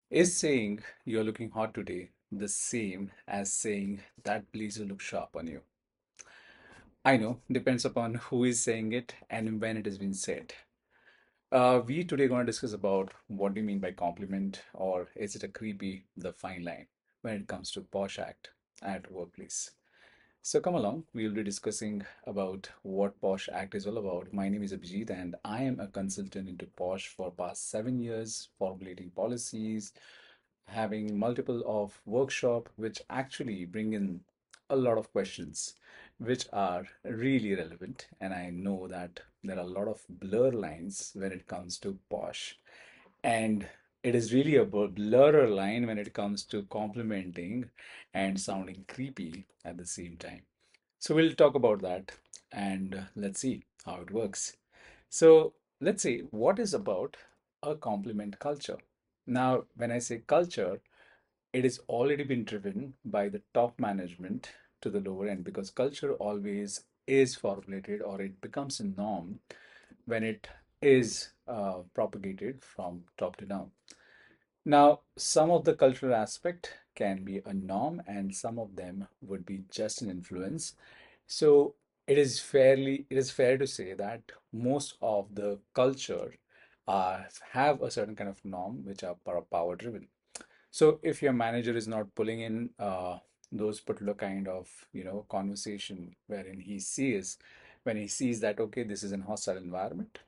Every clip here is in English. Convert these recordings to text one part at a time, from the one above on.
Is saying you're looking hot today the same as saying that blazer looks sharp on you? I know, depends upon who is saying it and when it has been said. We today going to discuss about what do you mean by compliment, or is it a creepy, the fine line when it comes to posh act at workplace. So come along, we'll be discussing about what Posh Act is all about. My name is Abhijit and I am a consultant into Posh for past 7 years, formulating policies, having multiple of workshop which actually bring in a lot of questions which are really relevant. And I know that there are a lot of blur lines when it comes to Posh. And it is really a blurrer line when it comes to complimenting and sounding creepy at the same time. So we'll talk about that and let's see how it works. So let's see what is about a compliment culture. Now, when I say culture, it is already been driven by the top management to the lower end because culture always is formulated or it becomes a norm when it is propagated from top to down. Now, some of the cultural aspect can be a norm and some of them would be just an influence. So it is fair to say that most of the culture have a certain kind of norm which are power driven. So if your manager is not pulling in those particular kind of conversation wherein when he sees that okay, this is an hostile environment,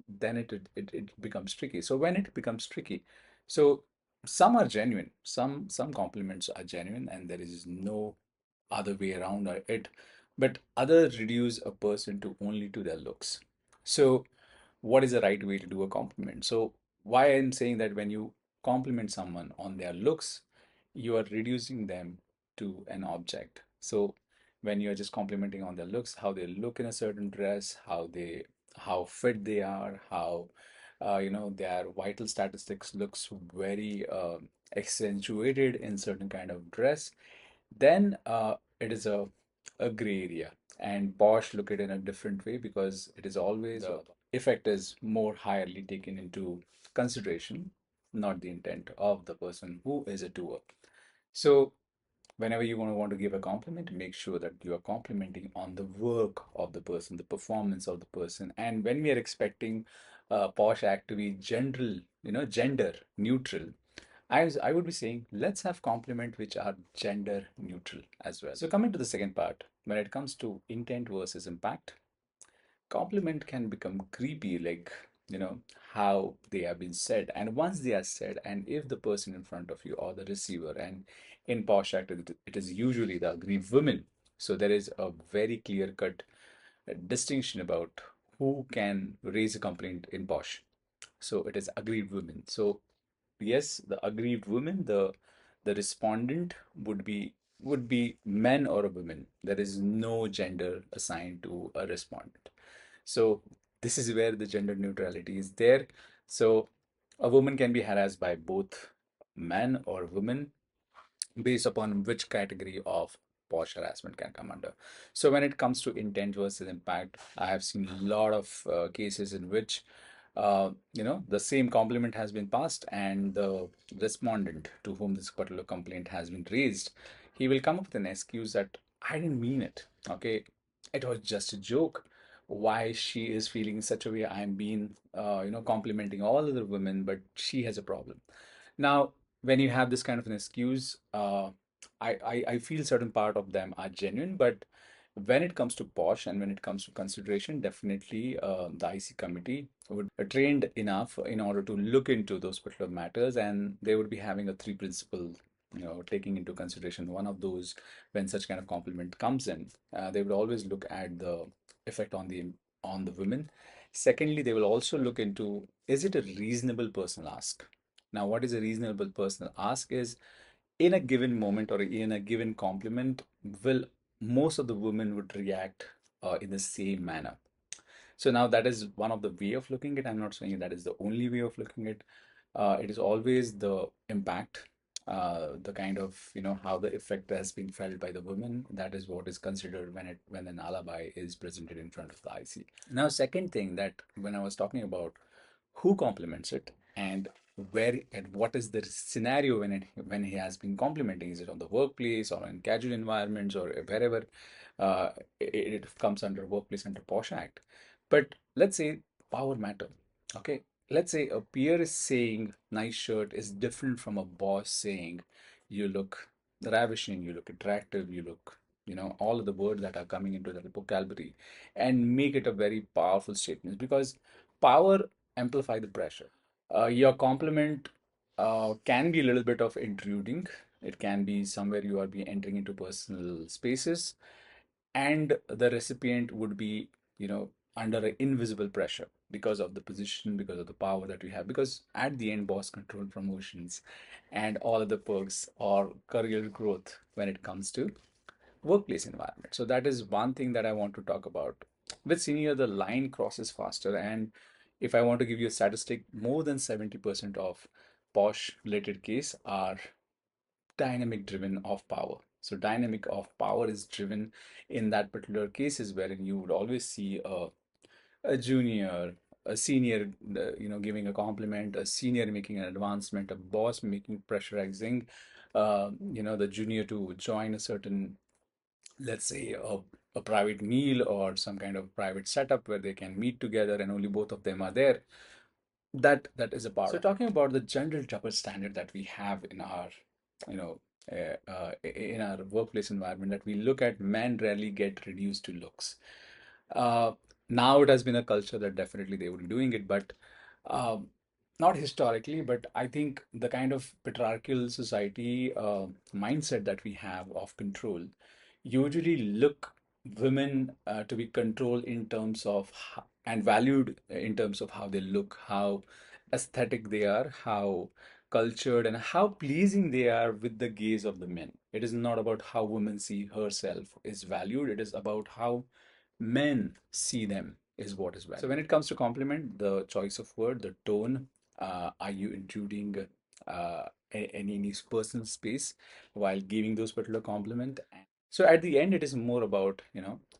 then it becomes tricky. So when it becomes tricky, so some are genuine, some compliments are genuine, and there is no other way around it, but others reduce a person to only to their looks. So what is the right way to do a compliment? So why I'm saying that when you compliment someone on their looks, you are reducing them to an object. So when you're just complimenting on their looks, how they look in a certain dress, how fit they are, how their vital statistics looks very accentuated in certain kind of dress, then it is a gray area. And Bosch look at it in a different way because it is always the effect is more highly taken into consideration, not the intent of the person who is a doer. So whenever you want to give a compliment, make sure that you are complimenting on the work of the person, the performance of the person. And when we are expecting Posh Act to be general, gender neutral, I would be saying let's have complement which are gender neutral as well. So coming to the second part, when it comes to intent versus impact, compliment can become creepy, like how they have been said, and once they are said, and if the person in front of you or the receiver, and in Posh Act it is usually the aggrieved women. So there is a very clear cut distinction about who can raise a complaint in Posh. So it is aggrieved women. So yes, the aggrieved women, the respondent would be men or a woman. There is no gender assigned to a respondent. So this is where the gender neutrality is there. So a woman can be harassed by both men or women based upon which category of posh harassment can come under. So when it comes to intent versus impact, I have seen a lot of cases in which the same compliment has been passed and the respondent to whom this particular complaint has been raised, he will come up with an excuse that I didn't mean it. Okay, it was just a joke. Why she is feeling such a way? I'm being, complimenting all other women, but she has a problem. Now, when you have this kind of an excuse, I feel certain part of them are genuine, but when it comes to Posh and when it comes to consideration, definitely the IC committee would trained enough in order to look into those particular matters, and they would be having a three principle, taking into consideration. One of those, when such kind of compliment comes in, they would always look at the effect on the women. Secondly, they will also look into, is it a reasonable personal ask? Now, what is a reasonable personal ask is, in a given moment or in a given compliment, will most of the women would react in the same manner. So now that is one of the way of looking at it. I'm not saying that is the only way of looking at it. It is always the impact, the kind of how the effect has been felt by the women. That is what is considered when an alibi is presented in front of the IC. Now, second thing that when I was talking about who complements it and where and what is the scenario when he has been complimenting. Is it on the workplace or in casual environments or wherever it comes under workplace under POSH Act. But let's say power matter. Okay. Let's say a peer is saying nice shirt is different from a boss saying you look ravishing, you look attractive, you look, all of the words that are coming into the vocabulary, and make it a very powerful statement because power amplify the pressure. Your compliment can be a little bit of intruding. It can be somewhere you are be entering into personal spaces, and the recipient would be, under an invisible pressure because of the position, because of the power that we have. Because at the end, boss control promotions and all of the perks or career growth when it comes to workplace environment. So that is one thing that I want to talk about. With senior, the line crosses faster. And if I want to give you a statistic, more than 70% of POSH related case are dynamic driven of power. So dynamic of power is driven in that particular cases wherein you would always see a junior, a senior, giving a compliment, a senior making an advancement, a boss making pressurizing, the junior to join a certain, let's say, a private meal or some kind of private setup where they can meet together and only both of them are there. That is a part. So talking about the general double standard that we have in our, you know, in our workplace environment, that we look at men rarely get reduced to looks. Uh, Now it has been a culture that definitely they would be doing it, but um, not historically. But I think the kind of patriarchal society mindset that we have of control usually look women to be controlled in terms of and valued in terms of how they look, how aesthetic they are, how cultured, and how pleasing they are with the gaze of the men. It is not about how women see herself is valued. It is about how men see them is what is valued. So when it comes to compliment, the choice of word, the tone, are you intruding any personal space while giving those particular compliment? So at the end, it is more about,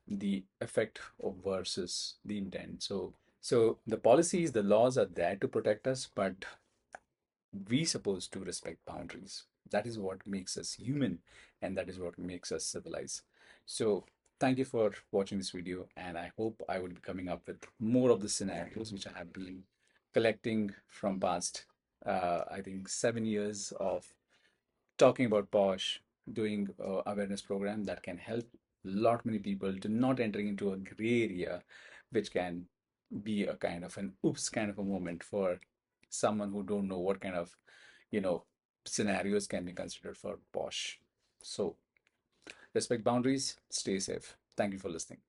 the effect of versus the intent. So the policies, the laws are there to protect us, but we supposed to respect boundaries. That is what makes us human, and that is what makes us civilized. So thank you for watching this video, and I hope I will be coming up with more of the scenarios which I have been collecting from past, I think 7 years of talking about POSH, doing awareness program that can help lot many people to not entering into a gray area, which can be a kind of an oops kind of a moment for someone who don't know what kind of, you know, scenarios can be considered for POSH. So respect boundaries, stay safe. Thank you for listening.